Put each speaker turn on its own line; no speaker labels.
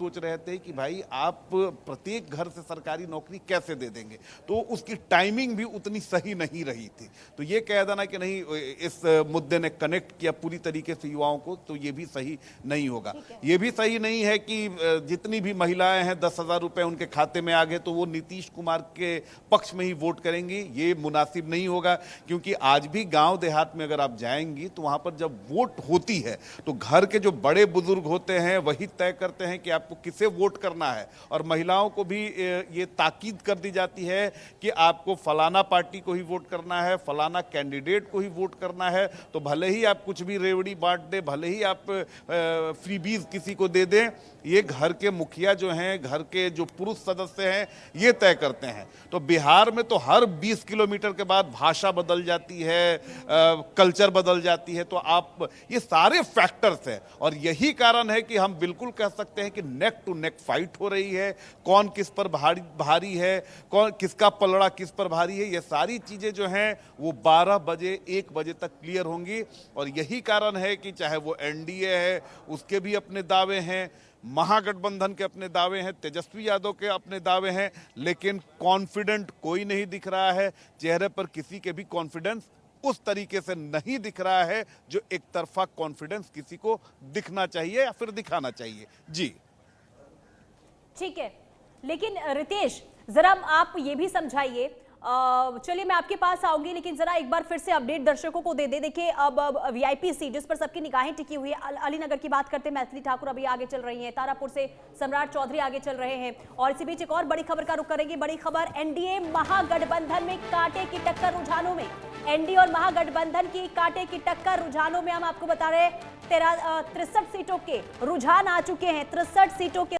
सोच रहे थे कि भाई आप प्रत्येक घर से सरकारी नौकरी कैसे दे देंगे, तो उसकी टाइमिंग भी उतनी सही नहीं रही थी। तो ये कह देना कि नहीं इस मुद्दे ने कनेक्ट किया पूरी तरीके से युवाओं को, तो ये भी सही नहीं होगा। ये भी सही नहीं है कि जितनी भी महिलाएं हैं 10,000 रुपए उनके खाते में आ गए तो वो नीतीश कुमार के पक्ष में ही वोट करेंगी, ये मुनासिब नहीं होगा। क्योंकि आज भी गांव देहात में अगर आप जाएंगी तो वहां पर जब वोट होती है तो घर के जो बड़े बुजुर्ग होते हैं वही तय करते हैं कि आपको किसे वोट करना है, और महिलाओं को भी ये ताकीद कर दी जाती है कि आपको फलाना पार्टी को ही वोट करना है, फलाना कैंडिडेट को ही वोट करना है। तो भले ही आप कुछ भी रेवड़ी बांट दें, भले ही आप फ्रीबीज किसी को दे दें, ये घर के मुखिया जो हैं, घर के जो पुरुष सदस्य हैं, ये तय करते हैं। तो बिहार में तो हर 20 किलोमीटर के बाद भाषा बदल जाती है, कल्चर बदल जाती है। तो आप ये सारे फैक्टर्स हैं, और यही कारण है कि हम बिल्कुल कह सकते हैं कि नेक टू नेक फाइट हो रही है। कौन किस पर भारी है, कौन किसका पलड़ा किस पर भारी है, ये सारी चीजें जो हैं वो 12 बजे 1 बजे तक क्लियर होंगी। और यही कारण है कि चाहे वो एनडीए है, उसके भी अपने दावे हैं, महागठबंधन के अपने दावे हैं, तेजस्वी यादव के अपने दावे हैं, लेकिन कॉन्फिडेंट कोई नहीं दिख रहा है। चेहरे पर किसी के भी कॉन्फिडेंस उस तरीके से नहीं दिख रहा है जो एक तरफा कॉन्फिडेंस किसी को दिखना चाहिए या फिर दिखाना चाहिए। जी
ठीक है, लेकिन रितेश जरा आप ये भी समझाइए। चलिए मैं आपके पास आऊंगी, लेकिन जरा एक बार फिर से अपडेट दर्शकों को दे दे। देखिए अब वीआईपी सीट जिस पर सबकी निगाहें टिकी हुई है, अलीनगर की बात करते हैं, मैथिली ठाकुर अभी आगे चल रही हैं, तारापुर से सम्राट चौधरी आगे चल रहे हैं। और इसी बीच एक और बड़ी खबर का रुख करेंगे। बड़ी खबर, एनडीए महागठबंधन में कांटे की टक्कर रुझानों में, एनडीए और महागठबंधन की कांटे की टक्कर रुझानों में। हम आपको बता रहे हैं 63 सीटों के रुझान आ चुके हैं, 63 सीटों के